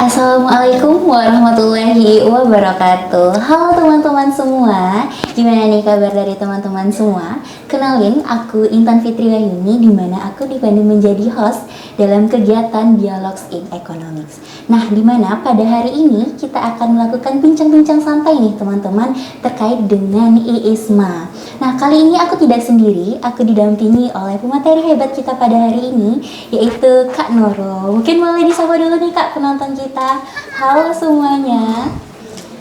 Assalamualaikum warahmatullahi wabarakatuh. Halo teman-teman semua, gimana nih kabar dari teman-teman semua? Kenalin, aku Intan Fitri Wahyuni, di mana aku dipandu menjadi host dalam kegiatan Dialogues in Economics. Nah, di mana pada hari ini kita akan melakukan bincang-bincang santai nih teman-teman terkait dengan IISMA. Nah, kali ini aku tidak sendiri, aku didampingi oleh pemateri hebat kita pada hari ini, yaitu Kak Nurul. Mungkin boleh disapa dulu nih Kak penonton kita. Halo semuanya.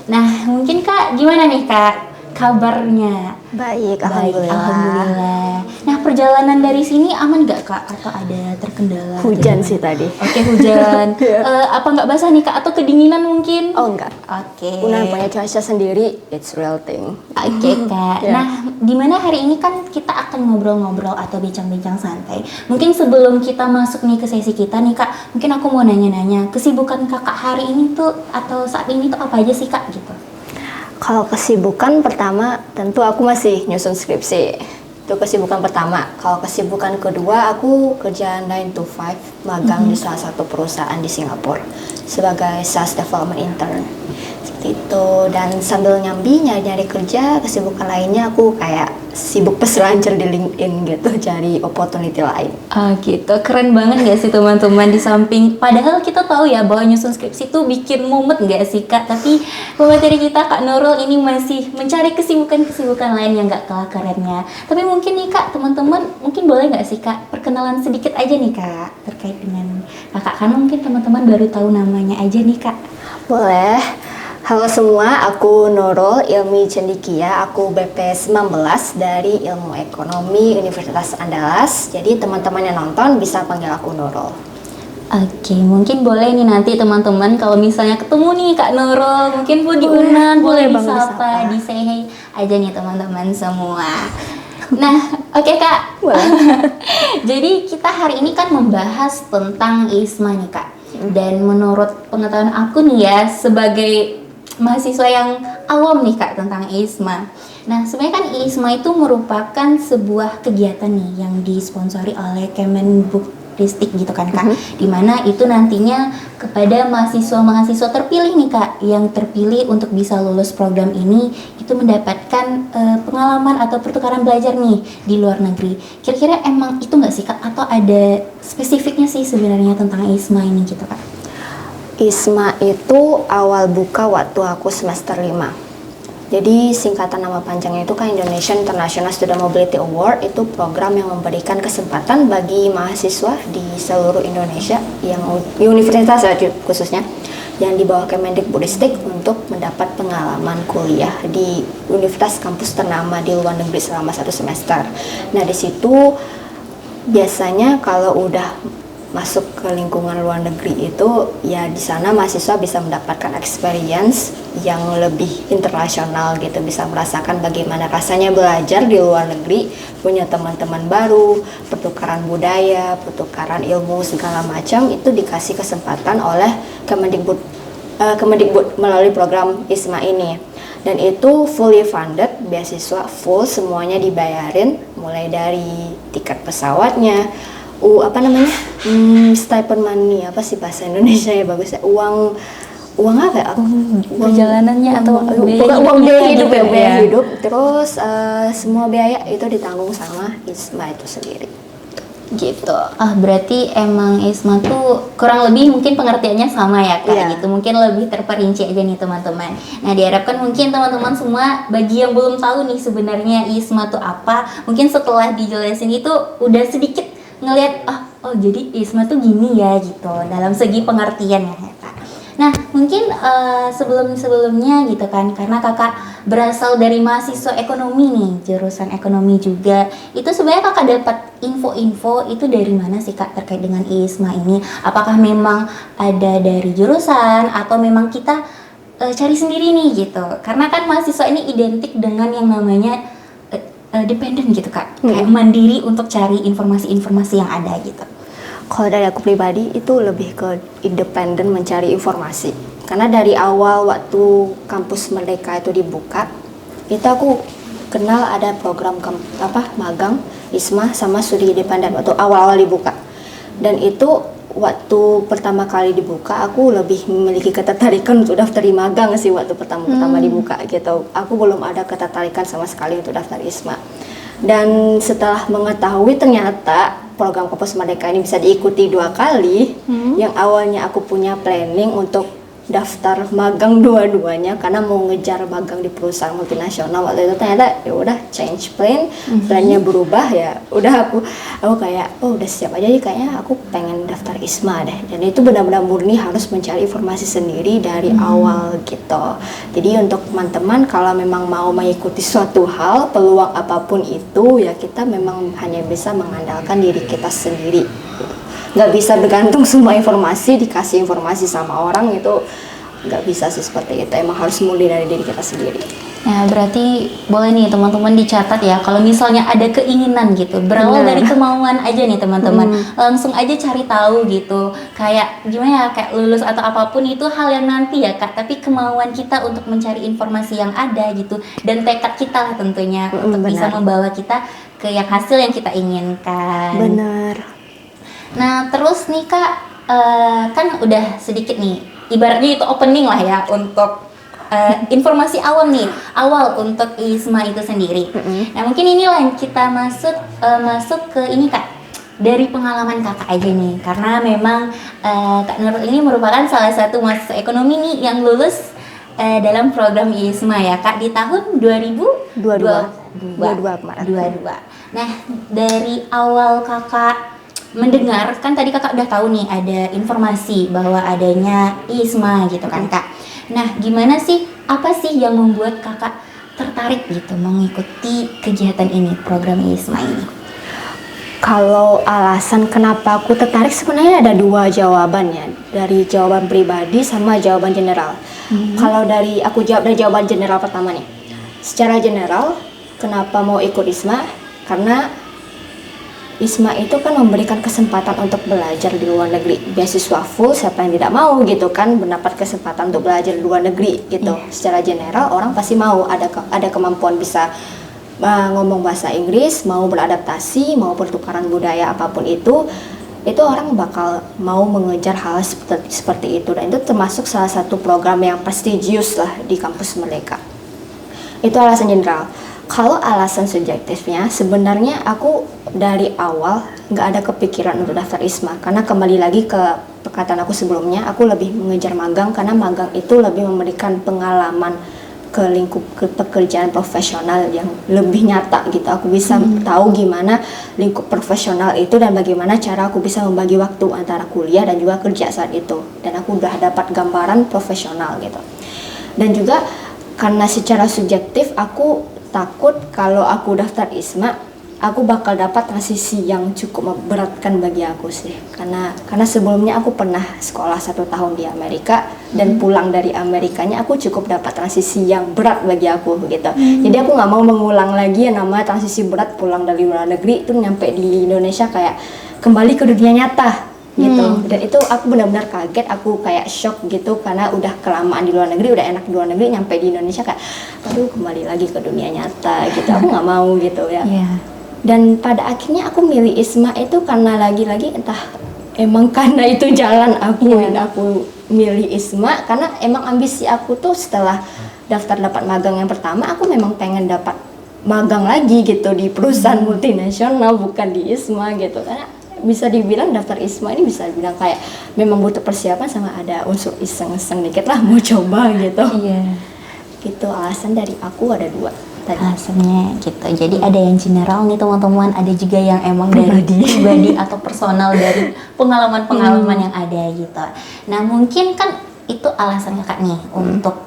Nah, mungkin Kak, gimana nih Kak kabarnya? Baik, Baik, alhamdulillah. alhamdulillah. Nah, perjalanan dari sini aman nggak Kak? Atau ada terkendala? Hujan atau sih gimana? tadi. Oke, hujan. Apa nggak basah nih Kak? Atau kedinginan mungkin? Oh enggak. Oke. Unan punya cuaca sendiri, it's real thing. Oke Kak, Ya. nah dimana hari ini kan kita akan ngobrol-ngobrol atau bincang-bincang santai. Mungkin sebelum kita masuk nih ke sesi kita nih Kak, mungkin aku mau nanya-nanya, kesibukan kakak hari ini tuh atau saat ini tuh apa aja sih Kak gitu? Kalau kesibukan pertama, tentu aku masih nyusun skripsi. Itu kesibukan pertama. Kalau kesibukan kedua, aku kerja 9 to 5, magang di salah satu perusahaan di Singapura sebagai sales development intern. Seperti itu. Dan sambil nyari kerja, kesibukan lainnya aku kayak sibuk peselancar di LinkedIn gitu, cari opportunity lain. Ah gitu, keren banget gak sih teman-teman di samping, padahal kita tahu ya bahwa nyusun skripsi tuh bikin mumet gak sih Kak, tapi pemateri kita Kak Nurul ini masih mencari kesibukan-kesibukan lain yang gak kalah kerennya. Tapi mungkin nih Kak, teman-teman mungkin boleh gak sih Kak perkenalan sedikit aja nih Kak terkait dengan kakak, karena mungkin teman-teman baru tahu namanya aja nih Kak. Boleh. Halo semua, aku Nurul Ilmi Cendikia, aku BP 19 dari Ilmu Ekonomi Universitas Andalas. Jadi teman-teman yang nonton bisa panggil aku Nurul. Oke, mungkin boleh nih nanti teman-teman kalau misalnya ketemu nih Kak Nurul, mungkin Bu diunan, boleh boleh banget disapa, disapa. di say hey aja nih teman-teman semua. Nah, oke Kak. Boleh. Jadi kita hari ini kan membahas tentang IISMA nih Kak. Dan menurut pengetahuan aku nih ya, sebagai mahasiswa yang awam nih Kak tentang IISMA. Nah, sebenarnya kan IISMA itu merupakan sebuah kegiatan nih yang disponsori oleh Kemendikbudristek gitu kan Kak. Dimana itu nantinya kepada mahasiswa-mahasiswa terpilih nih Kak, yang terpilih untuk bisa lulus program ini itu mendapatkan pengalaman atau pertukaran belajar nih di luar negeri. Kira-kira emang itu nggak sih Kak? Atau ada spesifiknya sih sebenarnya tentang IISMA ini gitu Kak? ISMA itu awal buka waktu aku semester 5. Jadi singkatan nama panjangnya itu kan Indonesian International Student Mobility Award. Itu program yang memberikan kesempatan bagi mahasiswa di seluruh Indonesia, yang universitas khususnya, yang di bawah Kemendikbudristek untuk mendapat pengalaman kuliah di universitas kampus ternama di luar negeri selama 1 semester. Nah, di situ biasanya kalau udah masuk ke lingkungan luar negeri itu, ya di sana mahasiswa bisa mendapatkan experience yang lebih internasional gitu, bisa merasakan bagaimana rasanya belajar di luar negeri, punya teman-teman baru, pertukaran budaya, pertukaran ilmu segala macam, itu dikasih kesempatan oleh Kemendikbud melalui program ISMA ini. Dan itu fully funded, beasiswa full, semuanya dibayarin, mulai dari tiket pesawatnya, stipend money, apa sih bahasa Indonesia ya bagusnya, uang apa ya? Perjalanannya atau uang biaya hidup gitu ya, biaya ya? hidup. Terus semua biaya itu ditanggung sama ISMA itu sendiri. Gitu. Berarti emang IISMA tuh kurang lebih mungkin pengertiannya sama ya Kak, Iya. gitu. Mungkin lebih terperinci aja nih teman-teman. Nah, diharapkan mungkin teman-teman semua bagi yang belum tahu nih sebenarnya IISMA tuh apa, mungkin setelah dijelasin itu udah sedikit ngelihat oh jadi IISMA tuh gini ya gitu dalam segi pengertian ya Kak. Nah, mungkin sebelumnya gitu kan, karena kakak berasal dari mahasiswa ekonomi nih, jurusan ekonomi juga, itu sebenarnya kakak dapat info-info itu dari mana sih Kak terkait dengan IISMA ini? Apakah memang ada dari jurusan atau memang kita cari sendiri nih gitu? Karena kan mahasiswa ini identik dengan yang namanya dependen gitu Kak, kayak mandiri untuk cari informasi-informasi yang ada gitu. Kalau dari aku pribadi itu lebih ke independen mencari informasi. Karena dari awal waktu kampus Merdeka itu dibuka, itu aku kenal ada program magang ISMA sama studi independen waktu awal-awal dibuka. Dan itu waktu pertama kali dibuka aku lebih memiliki ketertarikan untuk daftar di magang sih waktu pertama dibuka gitu. Aku belum ada ketertarikan sama sekali untuk daftar ISMA. Dan setelah mengetahui ternyata program Kampus Merdeka ini bisa diikuti 2 kali, yang awalnya aku punya planning untuk daftar magang dua-duanya karena mau ngejar magang di perusahaan multinasional, waktu itu ternyata ya udah change plannya berubah, ya udah aku kayak udah siap aja nih, kayaknya aku pengen daftar ISMA deh. Dan itu benar-benar murni harus mencari informasi sendiri dari awal gitu. Jadi untuk teman-teman kalau memang mau mengikuti suatu hal, peluang apapun itu, ya kita memang hanya bisa mengandalkan diri kita sendiri. Nggak bisa bergantung semua informasi, dikasih informasi sama orang, itu nggak bisa sih seperti itu. Emang harus mulai dari diri kita sendiri. Nah, berarti boleh nih teman-teman dicatat ya, kalau misalnya ada keinginan gitu, berawal dari kemauan aja nih teman-teman, langsung aja cari tahu gitu. Kayak gimana ya, kayak lulus atau apapun itu hal yang nanti ya Kak, tapi kemauan kita untuk mencari informasi yang ada gitu, dan tekad kita lah tentunya untuk bisa membawa kita ke yang hasil yang kita inginkan. Benar. Nah, terus nih Kak, kan udah sedikit nih, ibaratnya itu opening lah ya untuk informasi awal untuk ISMA itu sendiri. Nah, mungkin inilah yang kita masuk ke ini Kak, dari pengalaman Kakak aja nih, karena memang Kak Nurul ini merupakan salah satu mahasiswa ekonomi nih yang lulus dalam program ISMA ya Kak di tahun 2022. Nah, dari awal Kakak mendengar, kan tadi Kakak udah tahu nih ada informasi bahwa adanya ISMA gitu kan Kak. Nah, gimana sih, apa sih yang membuat Kakak tertarik gitu mengikuti kegiatan ini, program ISMA ini? Kalau alasan kenapa aku tertarik sebenarnya ada 2 jawabannya, dari jawaban pribadi sama jawaban general. Kalau aku jawab dari jawaban general pertama nih. Secara general, kenapa mau ikut ISMA? Karena ISMA itu kan memberikan kesempatan untuk belajar di luar negeri, beasiswa full, siapa yang tidak mau gitu kan, mendapat kesempatan untuk belajar di luar negeri gitu. Secara general orang pasti mau ada kemampuan bisa ngomong bahasa Inggris, mau beradaptasi, mau pertukaran budaya apapun itu orang bakal mau mengejar hal seperti itu, dan itu termasuk salah satu program yang prestigious lah di Kampus Merdeka. Itu alasan general. Kalau alasan subjektifnya, sebenarnya aku dari awal nggak ada kepikiran untuk daftar ISMA, karena kembali lagi ke perkataan aku sebelumnya, aku lebih mengejar magang karena magang itu lebih memberikan pengalaman ke lingkup pekerjaan profesional yang lebih nyata gitu. Aku bisa tahu gimana lingkup profesional itu dan bagaimana cara aku bisa membagi waktu antara kuliah dan juga kerja saat itu, dan aku udah dapat gambaran profesional gitu. Dan juga karena secara subjektif aku takut kalau aku daftar ISMA, aku bakal dapat transisi yang cukup memberatkan bagi aku sih. Karena sebelumnya aku pernah sekolah 1 tahun di Amerika, dan pulang dari Amerikanya aku cukup dapat transisi yang berat bagi aku gitu. Jadi aku nggak mau mengulang lagi yang namanya transisi berat pulang dari luar negeri itu nyampe di Indonesia kayak kembali ke dunia nyata gitu. Dan itu aku benar-benar kaget, aku kayak shock gitu, karena udah kelamaan di luar negeri, udah enak di luar negeri, nyampe di Indonesia kayak aduh kembali lagi ke dunia nyata gitu. Aku nggak mau gitu ya. Dan pada akhirnya aku milih ISMA itu karena lagi-lagi entah emang karena itu jalan aku, dan aku milih ISMA karena emang ambisi aku tuh setelah dapat magang yang pertama, aku memang pengen dapat magang lagi gitu di perusahaan multinasional, bukan di ISMA gitu. Karena bisa dibilang daftar ISMA ini bisa dibilang kayak memang butuh persiapan sama ada unsur iseng-iseng dikit lah, mau coba gitu. Gitu, alasan dari aku ada 2 tadi. Alasannya gitu. Jadi ada yang general nih teman-teman, ada juga yang emang dari pribadi atau personal dari pengalaman-pengalaman yang ada gitu. Nah, mungkin kan itu alasan Kakak nih untuk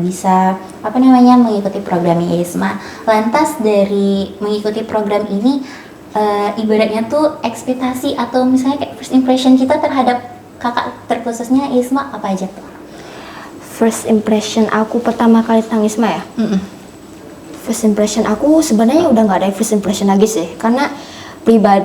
bisa mengikuti program ISMA. Lantas dari mengikuti program ini, ibaratnya tuh ekspektasi atau misalnya kayak first impression kita terhadap Kakak terkhususnya ISMA apa aja tuh? First impression aku pertama kali tentang ISMA ya? First impression aku sebenarnya udah nggak ada first impression lagi sih, karena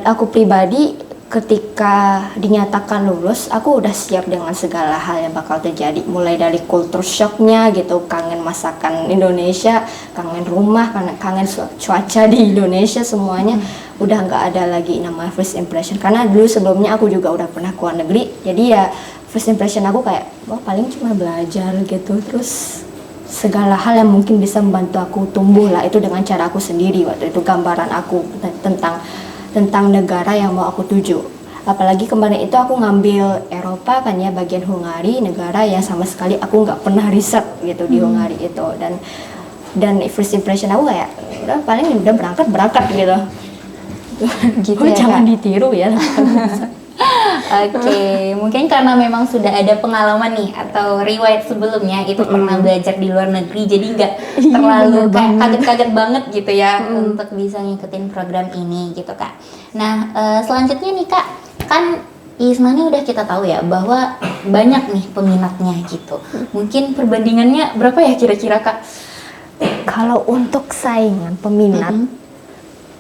aku pribadi ketika dinyatakan lulus, aku udah siap dengan segala hal yang bakal terjadi. Mulai dari culture shocknya gitu, kangen masakan Indonesia, kangen rumah, kangen cuaca di Indonesia, semuanya udah nggak ada lagi namanya first impression. Karena dulu sebelumnya aku juga udah pernah ke luar negeri, jadi ya first impression aku kayak, wah paling cuma belajar gitu, terus segala hal yang mungkin bisa membantu aku tumbuh lah, itu dengan cara aku sendiri. Waktu itu gambaran aku tentang negara yang mau aku tuju. Apalagi kemarin itu aku ngambil Eropa kan ya, bagian Hungari, negara yang sama sekali aku nggak pernah riset gitu di Hungari itu. Dan first impression aku kayak udah paling udah berangkat gitu. Gitu Lu ya, jangan Kak? ditiru ya. Oke, mungkin karena memang sudah ada pengalaman nih atau riwayat sebelumnya itu pernah belajar di luar negeri, jadi nggak terlalu kayak kaget-kaget banget gitu ya untuk bisa ngikutin program ini gitu Kak. Nah, selanjutnya nih Kak, kan Isma ini udah kita tahu ya bahwa banyak nih peminatnya gitu. Mungkin perbandingannya berapa ya kira-kira Kak? Kalau untuk saingan peminat,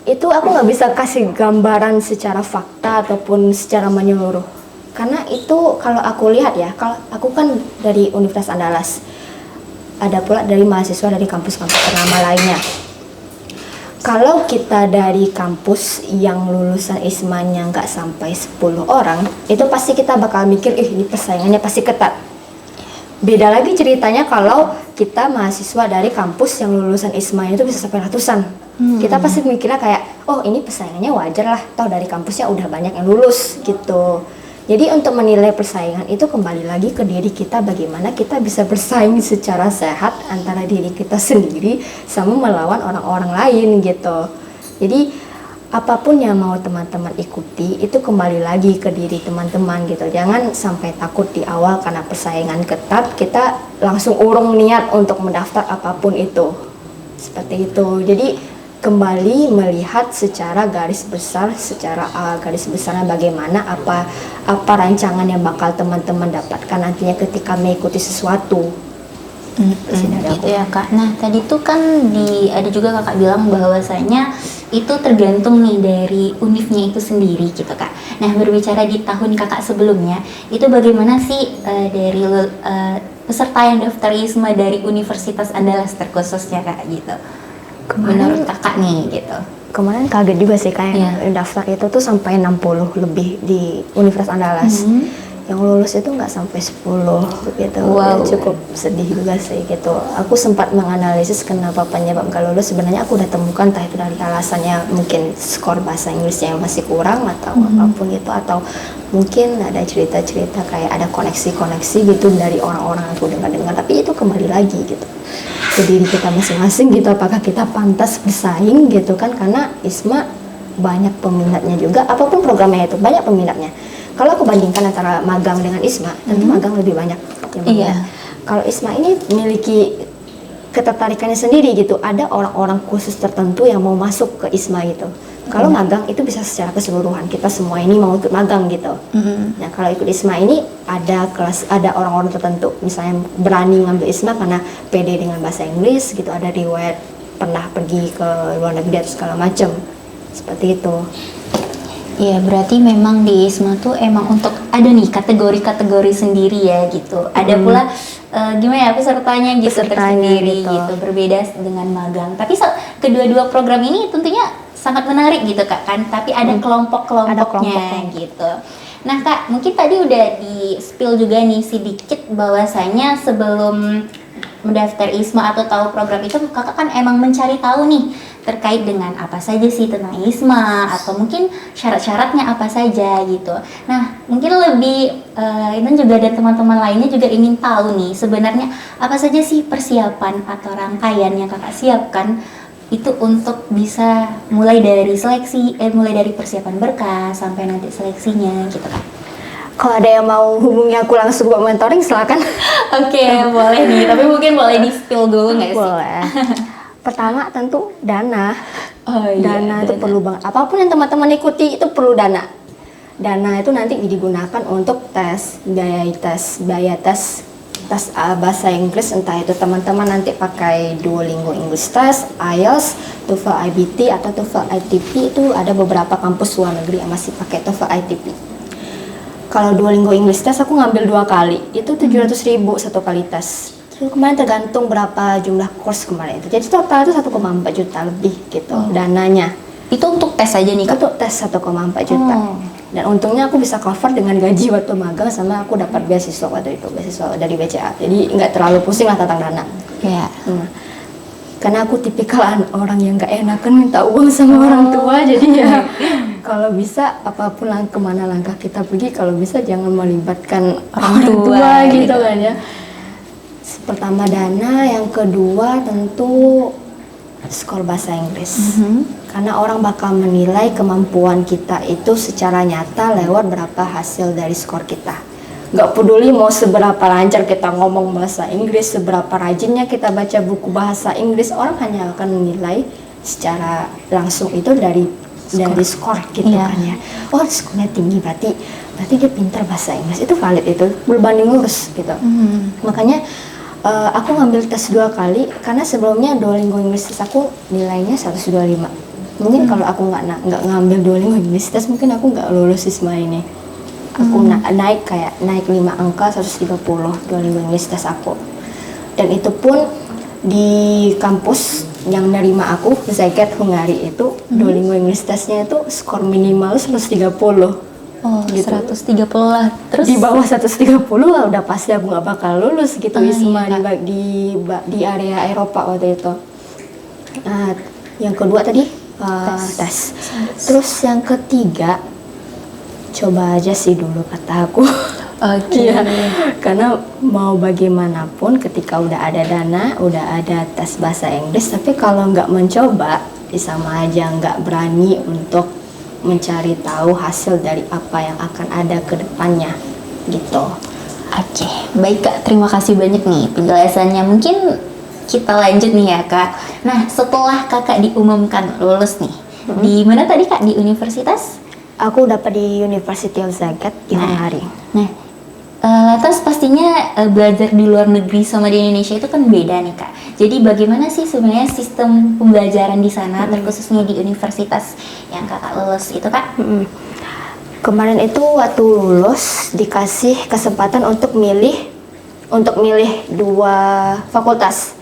itu aku nggak bisa kasih gambaran secara fakta ataupun secara menyeluruh, karena itu kalau aku lihat ya, kalau aku kan dari Universitas Andalas, ada pula dari mahasiswa dari kampus-kampus ternama lainnya. Kalau kita dari kampus yang lulusan ISMA-nya nggak sampai 10 orang, itu pasti kita bakal mikir, ini persaingannya pasti ketat. Beda lagi ceritanya kalau kita mahasiswa dari kampus yang lulusan ISMA itu bisa sampai ratusan. Kita pasti mikirnya kayak, oh ini persaingannya wajar lah, toh dari kampusnya udah banyak yang lulus gitu. Jadi untuk menilai persaingan itu kembali lagi ke diri kita, bagaimana kita bisa bersaing secara sehat antara diri kita sendiri sama melawan orang-orang lain gitu. Jadi apapun yang mau teman-teman ikuti itu kembali lagi ke diri teman-teman gitu. Jangan sampai takut di awal karena persaingan ketat kita langsung urung niat untuk mendaftar apapun itu. Seperti itu. Jadi kembali melihat secara garis besar, garis besarnya bagaimana, apa rancangan yang bakal teman-teman dapatkan nantinya ketika mengikuti sesuatu. Gitu ya Kak. Nah tadi tuh kan ada juga Kakak bilang bahwasanya itu tergantung nih dari univnya itu sendiri gitu Kak. Nah berbicara di tahun Kakak sebelumnya, itu bagaimana sih dari peserta yang daftar ISMA dari Universitas Andalas terkhususnya Kak gitu? Menurut Kakak nih gitu. Kemarin kaget juga sih kayak daftar itu tuh sampai 60 lebih di Universitas Andalas. Yang lulus itu nggak sampai 10 gitu. Wow. Cukup sedih juga sih gitu. Aku sempat menganalisis kenapa penyebab nggak lulus. Sebenarnya aku udah temukan, entah itu dari alasannya mungkin skor bahasa Inggrisnya yang masih kurang atau apapun gitu, atau mungkin ada cerita-cerita kayak ada koneksi-koneksi gitu dari orang-orang yang aku dengar-dengar. Tapi itu kembali lagi gitu ke diri kita masing-masing gitu, apakah kita pantas bersaing gitu kan, karena ISMA banyak peminatnya juga, apapun programnya itu banyak peminatnya. Kalau aku bandingkan antara magang dengan ISMA, tentu magang lebih banyak. Iya. Kalau ISMA ini memiliki ketertarikannya sendiri gitu, ada orang-orang khusus tertentu yang mau masuk ke ISMA gitu. Kalau magang itu bisa secara keseluruhan, kita semua ini mau ikut magang gitu. Nah kalau ikut ISMA ini ada orang-orang tertentu, misalnya berani ngambil ISMA karena pede dengan bahasa Inggris gitu, ada riwayat pernah pergi ke luar negeri atau segala macam, seperti itu. Iya, berarti memang di ISMA tuh emang untuk ada nih kategori-kategori sendiri ya gitu. Ada pula gimana ya pesertanya gitu tersendiri gitu, berbeda dengan magang. Tapi kedua-dua program ini tentunya sangat menarik gitu Kak kan, tapi ada kelompok-kelompoknya gitu. Nah Kak, mungkin tadi udah di spill juga nih sedikit bahwasanya sebelum mendaftar ISMA atau tahu program itu Kakak kan emang mencari tahu nih terkait dengan apa saja sih tentang ISMA atau mungkin syarat-syaratnya apa saja gitu. Nah mungkin lebih Intan juga dan teman-teman lainnya juga ingin tahu nih sebenarnya apa saja sih persiapan atau rangkaian yang Kakak siapkan itu untuk bisa mulai dari persiapan berkas sampai nanti seleksinya gitu kan. Kalau ada yang mau hubungi aku langsung buat mentoring silakan. Oke, boleh nih, tapi mungkin boleh di spill dulu nggak sih? Boleh. Pertama tentu dana. Oh, iya, dana itu perlu banget. Apapun yang teman-teman ikuti itu perlu dana. Dana itu nanti digunakan untuk biaya tes tes bahasa Inggris, entah itu teman-teman nanti pakai Duolingo English Test, IELTS, TOEFL IBT atau TOEFL ITP. Itu ada beberapa kampus luar negeri yang masih pakai TOEFL ITP. Kalau Duolingo English Test aku ngambil 2 kali, itu 700.000 satu kali tes. Terus kemarin tergantung berapa jumlah course kemarin itu. Jadi total itu 1,4 juta lebih gitu dananya. Itu untuk tes aja nih Kak? Untuk tes 1,4 juta. Dan untungnya aku bisa cover dengan gaji waktu magang, sama aku dapat beasiswa waktu itu, beasiswa dari BCA. Jadi nggak terlalu pusing lah tentang dana. Iya. Karena aku tipikal orang yang nggak enakan minta uang sama orang tua, jadi ya kalau bisa apapun kemana langkah kita pergi, kalau bisa jangan melibatkan orang tua gitu kan ya. Pertama dana, yang kedua tentu skor bahasa Inggris. Karena orang bakal menilai kemampuan kita itu secara nyata lewat berapa hasil dari skor kita. Nggak peduli mau seberapa lancar kita ngomong bahasa Inggris, seberapa rajinnya kita baca buku bahasa Inggris, orang hanya akan menilai secara langsung itu dari skor gitu kan ya. Oh, skornya tinggi, berarti dia pintar bahasa Inggris, itu valid, itu berbanding lurus gitu. Makanya aku ngambil tes 2 kali karena sebelumnya Duolingo English Test aku nilainya 125. Mungkin kalau aku nggak ngambil Duolingo English Test, mungkin aku nggak lulus ISMA ini. Aku naik 5 angka, 130 Duolingo English Test aku. Dan itu pun di kampus yang nerima aku, Zagreb Hungari itu, Duolingo English Testnya itu skor minimal 130. Oh, gitu. 130 lah. Terus di bawah 130 lah udah pasti aku nggak bakal lulus gitu ISMA di area Eropa waktu itu. Yang kedua tadi tes. Terus yang ketiga, coba aja sih dulu kata aku. Oke. Ya, karena mau bagaimanapun ketika udah ada dana, udah ada tes bahasa Inggris, tapi kalau nggak mencoba, sama aja nggak berani untuk mencari tahu hasil dari apa yang akan ada ke depannya gitu. Oke, baik Kak, terima kasih banyak nih penjelasannya. Mungkin kita lanjut nih ya Kak. Nah, setelah Kakak diumumkan lulus nih, di mana tadi Kak? Di universitas? Aku dapat di University of Zagreb di Hungari. Nah, lantas pastinya belajar di luar negeri sama di Indonesia itu kan beda nih Kak. Jadi bagaimana sih sebenarnya sistem pembelajaran di sana, terkhususnya di universitas yang Kakak lulus itu Kak? Kemarin itu waktu lulus dikasih kesempatan untuk milih 2 fakultas.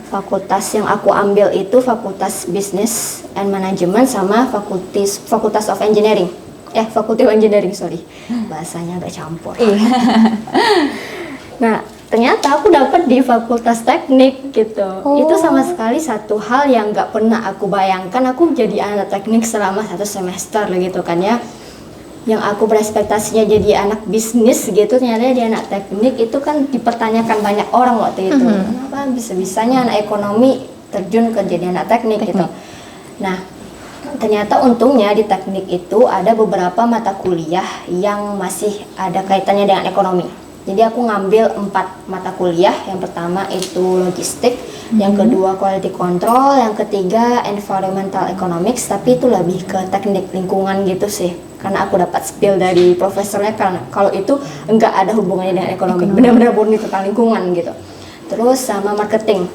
Fakultas yang aku ambil itu Fakultas Business and Management sama Fakultas of Engineering. Faculty of Engineering, sorry. Bahasanya agak campur. Nah, ternyata aku dapat di Fakultas Teknik gitu. Itu sama sekali satu hal yang nggak pernah aku bayangkan. Aku jadi anak teknik selama 1 semester gitu kan ya. Yang aku berekspektasinya jadi anak bisnis gitu, ternyata dia anak teknik. Itu kan dipertanyakan banyak orang waktu itu. Kenapa bisa-bisanya anak ekonomi terjun ke jadi anak teknik gitu. Nah, ternyata untungnya di teknik itu ada beberapa mata kuliah yang masih ada kaitannya dengan ekonomi. Jadi aku ngambil 4 mata kuliah. Yang pertama itu logistik, yang kedua quality control, yang ketiga environmental economics, tapi itu lebih ke teknik lingkungan gitu sih. Karena aku dapat spill dari profesornya, karena kalau itu enggak ada hubungannya dengan ekonomi. Benar-benar murni tentang lingkungan gitu. Terus sama marketing.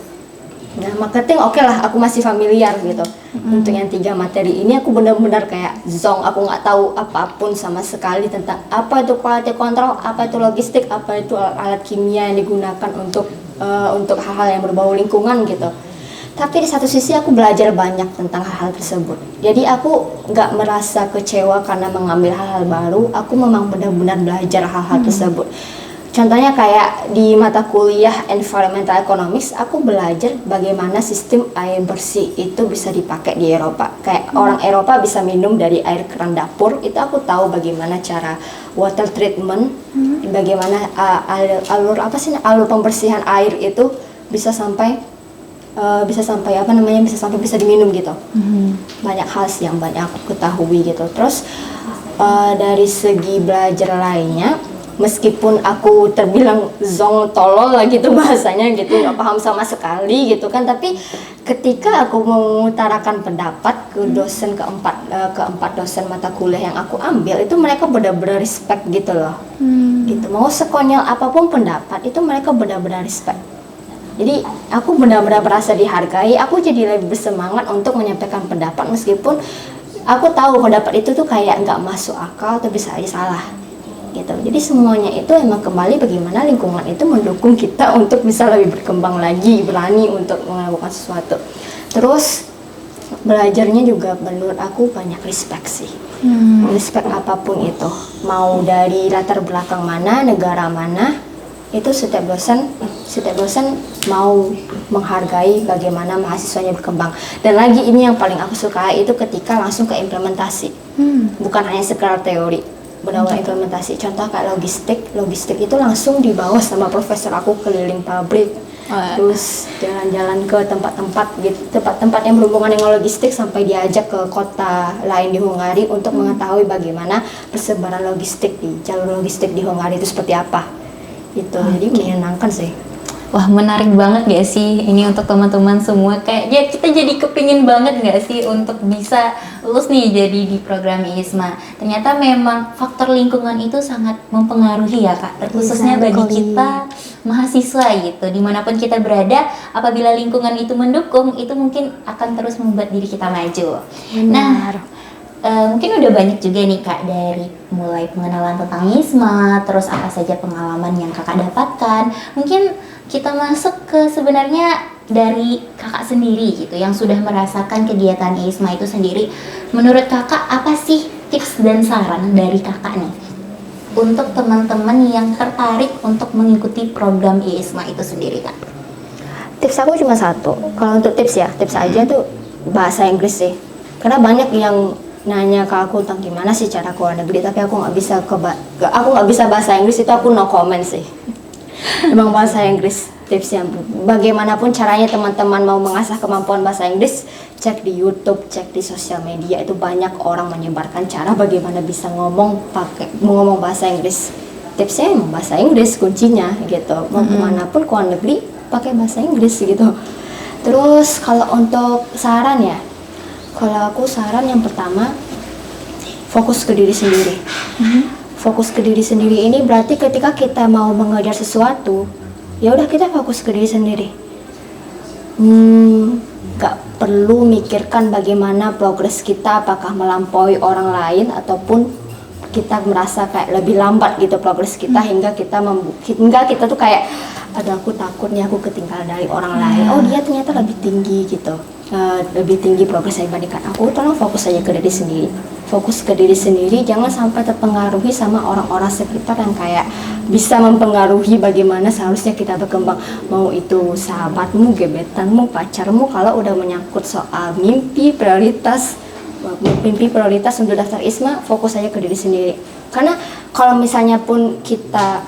Nah, marketing oke lah, aku masih familiar gitu. Untuk yang 3 materi ini aku benar-benar kayak zonk, aku nggak tahu apapun sama sekali tentang apa itu quality control, apa itu logistik, apa itu alat kimia yang digunakan untuk hal-hal yang berbau lingkungan gitu. Tapi di satu sisi aku belajar banyak tentang hal-hal tersebut. Jadi aku nggak merasa kecewa karena mengambil hal-hal baru. Aku memang benar-benar belajar hal-hal tersebut. Contohnya kayak di mata kuliah Environmental Economics, aku belajar bagaimana sistem air bersih itu bisa dipakai di Eropa. Kayak orang Eropa bisa minum dari air keran dapur, itu aku tahu bagaimana cara water treatment, bagaimana alur pembersihan air itu bisa sampai bisa diminum gitu. Banyak hal sih yang banyak aku ketahui gitu. Terus dari segi belajar lainnya, meskipun aku terbilang zong tolol lah gitu bahasanya gitu, nggak paham sama sekali gitu kan, tapi ketika aku mengutarakan pendapat ke dosen keempat dosen mata kuliah yang aku ambil, itu mereka benar-benar respect gitu loh. Gitu, mau sekonyol apapun pendapat itu mereka benar-benar respect. Jadi aku benar-benar merasa dihargai, aku jadi lebih bersemangat untuk menyampaikan pendapat meskipun aku tahu pendapat itu tuh kayak nggak masuk akal atau bisa aja salah gitu. Jadi semuanya itu emang kembali bagaimana lingkungan itu mendukung kita untuk bisa lebih berkembang lagi, berani untuk melakukan sesuatu. Terus belajarnya juga menurut aku banyak respect sih. Respect apapun itu, mau dari latar belakang mana, negara mana, itu setiap dosen mau menghargai bagaimana mahasiswanya berkembang. Dan lagi ini yang paling aku suka itu ketika langsung ke implementasi, bukan hanya sekedar teori, benar-benar implementasi. Contoh kayak logistik itu langsung dibawa sama profesor aku keliling pabrik, terus jalan-jalan ke tempat-tempat gitu, tempat-tempat yang berhubungan dengan logistik, sampai diajak ke kota lain di Hungari untuk mengetahui bagaimana persebaran logistik di jalur logistik di Hungari itu seperti apa gitu. Jadi menyenangkan sih. Wah, menarik banget gak sih ini untuk teman-teman semua? Kayaknya kita jadi kepingin banget gak sih untuk bisa lulus nih jadi di program ISMA. Ternyata memang faktor lingkungan itu sangat mempengaruhi ya Kak, terkhususnya bagi kita mahasiswa gitu. Dimanapun kita berada, apabila lingkungan itu mendukung, itu mungkin akan terus membuat diri kita maju. Nah, mungkin udah banyak juga nih Kak, dari mulai pengenalan tentang ISMA, terus apa saja pengalaman yang Kakak dapatkan. Mungkin kita masuk ke sebenarnya dari Kakak sendiri gitu, yang sudah merasakan kegiatan ISMA itu sendiri. Menurut Kakak apa sih tips dan saran dari Kakak nih untuk teman-teman yang tertarik untuk mengikuti program ISMA itu sendiri Kak? Tips aku cuma satu. Kalau untuk tips aja tuh bahasa Inggris sih. Karena banyak yang nanya ke aku tentang gimana sih cara ke luar negeri, tapi aku nggak bisa bahasa Inggris, itu aku no comment sih. Emang bahasa Inggris tipsnya, bagaimanapun caranya teman-teman mau mengasah kemampuan bahasa Inggris, cek di YouTube, cek di sosial media, itu banyak orang menyebarkan cara bagaimana bisa ngomong bahasa Inggris. Tipsnya emang bahasa Inggris kuncinya gitu. Mau kemanapun ke luar negeri pakai bahasa Inggris gitu. Terus kalau untuk saran ya, kalau aku saran yang pertama, fokus ke diri sendiri. Fokus ke diri sendiri ini berarti ketika kita mau mengejar sesuatu, ya udah kita fokus ke diri sendiri. Gak perlu mikirkan bagaimana progres kita, apakah melampaui orang lain ataupun kita merasa kayak lebih lambat gitu progres kita, hingga kita tuh kayak, aduh aku takutnya aku ketinggalan dari orang lain. Oh dia ternyata lebih tinggi gitu, lebih tinggi progresnya dibandingkan aku. Tolong fokus aja ke diri sendiri. Fokus ke diri sendiri, jangan sampai terpengaruhi sama orang-orang sekitar yang kayak bisa mempengaruhi bagaimana seharusnya kita berkembang. Mau itu sahabatmu, gebetanmu, pacarmu, kalau udah menyangkut soal mimpi prioritas untuk daftar ISMA, fokus aja ke diri sendiri. Karena kalau misalnya pun kita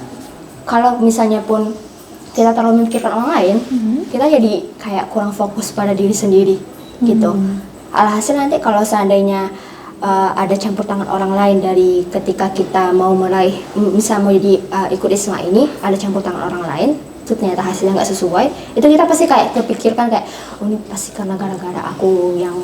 terlalu memikirkan orang lain, kita jadi kayak kurang fokus pada diri sendiri gitu. Alhasil nanti kalau seandainya ada campur tangan orang lain dari ketika kita mau ikut ISMA ini, ada campur tangan orang lain, itu ternyata hasilnya nggak sesuai, itu kita pasti kayak terpikirkan kayak, oh ini pasti karena gara-gara aku yang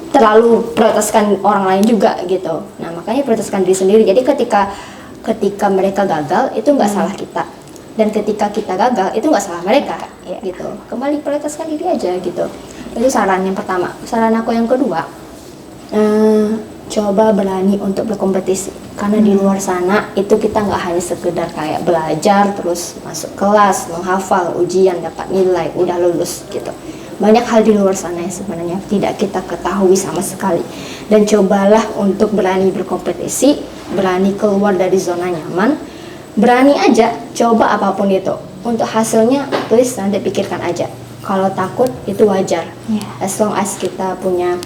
terlalu prioritaskan orang lain juga gitu. Nah makanya prioritaskan diri sendiri. Jadi ketika mereka gagal, itu nggak salah kita, dan ketika kita gagal itu nggak salah mereka gitu. Kembali prioritaskan diri aja gitu. Itu saran yang pertama. Saran aku yang kedua, coba berani untuk berkompetisi, karena di luar sana itu kita nggak hanya sekedar kayak belajar terus masuk kelas, menghafal, ujian, dapat nilai, udah lulus gitu. Banyak hal di luar sana yang sebenarnya tidak kita ketahui sama sekali. Dan cobalah untuk berani berkompetisi, berani keluar dari zona nyaman, berani aja coba apapun itu. Untuk hasilnya please nanti pikirkan aja. Kalau takut itu wajar, as long as kita punya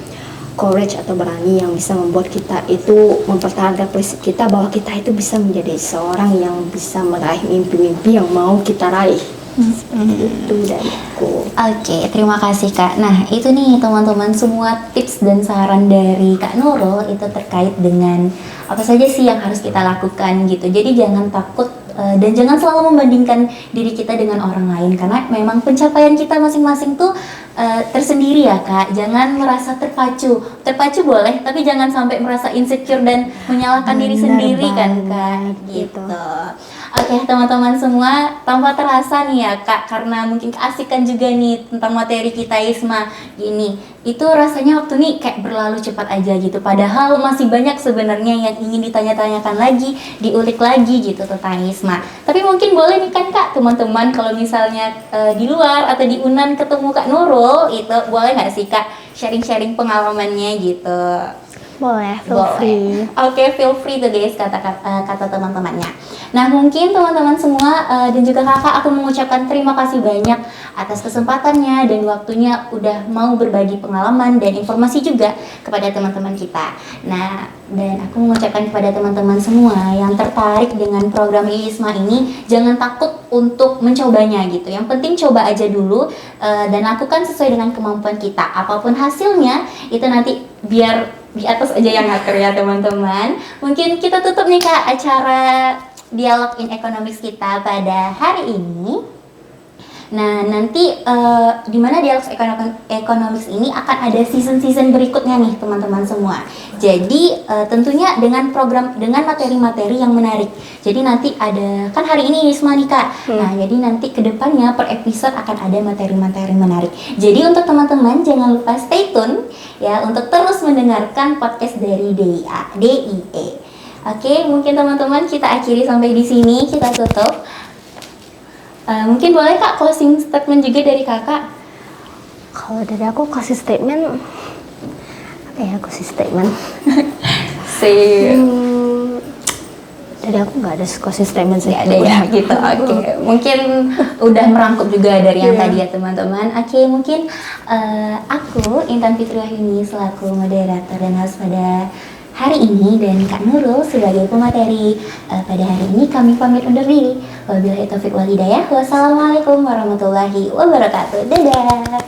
courage atau berani yang bisa membuat kita itu mempertahankan prinsip kita bahwa kita itu bisa menjadi seorang yang bisa meraih mimpi-mimpi yang mau kita raih Itu dari aku. Oke, terima kasih Kak. Nah, itu nih teman-teman semua tips dan saran dari Kak Nurul itu terkait dengan apa saja sih yang harus kita lakukan gitu. Jadi jangan takut dan jangan selalu membandingkan diri kita dengan orang lain karena memang pencapaian kita masing-masing tuh tersendiri ya Kak. Jangan merasa terpacu. Terpacu boleh, tapi jangan sampai merasa insecure dan menyalahkan diri Bener sendiri kan Kak. banget, Gitu. gitu. Oke teman-teman semua, tanpa terasa nih ya Kak, karena mungkin keasikan juga nih tentang materi kita Isma gini, itu rasanya waktu nih kayak berlalu cepat aja gitu, padahal masih banyak sebenarnya yang ingin ditanya-tanyakan lagi, diulik lagi gitu tentang Isma. Tapi mungkin boleh nih kan Kak, teman-teman kalau misalnya di luar atau di Unan ketemu Kak Nurul, itu boleh nggak sih Kak sharing-sharing pengalamannya gitu? Boleh, feel free. Oke, feel free tuh guys kata teman-temannya. Nah, mungkin teman-teman semua dan juga kakak aku mengucapkan terima kasih banyak atas kesempatannya dan waktunya udah mau berbagi pengalaman dan informasi juga kepada teman-teman kita. Nah, dan aku mengucapkan kepada teman-teman semua yang tertarik dengan program ISMA ini, jangan takut untuk mencobanya gitu. Yang penting coba aja dulu dan lakukan sesuai dengan kemampuan kita. Apapun hasilnya, itu nanti biar di atas aja yang ngatur ya teman-teman. Mungkin kita tutup nih Kak acara Dialog in Economics kita pada hari ini. Nah, nanti di mana Dialog Economics ini akan ada season-season berikutnya nih teman-teman semua. Jadi tentunya dengan materi-materi yang menarik. Jadi nanti ada, kan hari ini Isma nih Kak. Nah, jadi nanti kedepannya per episode akan ada materi-materi menarik. Jadi untuk teman-teman jangan lupa stay tune ya untuk terus mendengarkan podcast dari DIE. Oke, mungkin teman-teman kita akhiri sampai di sini, kita tutup. Mungkin boleh Kak closing statement juga dari kakak? Kalau dari aku closing statement, apa ya closing statement? Dari aku nggak ada closing statement sih. Nggak ada ya gitu. Oke, mungkin udah merangkup juga dari yang tadi ya teman-teman. Oke, mungkin aku Intan Fitri Wahyuni selaku moderator dan host pada hari ini dan Kak Nurul sebagai pemateri pada hari ini kami pamit undur diri. Wabillahi taufiq wal hidayah. Wassalamualaikum warahmatullahi wabarakatuh. Dadah.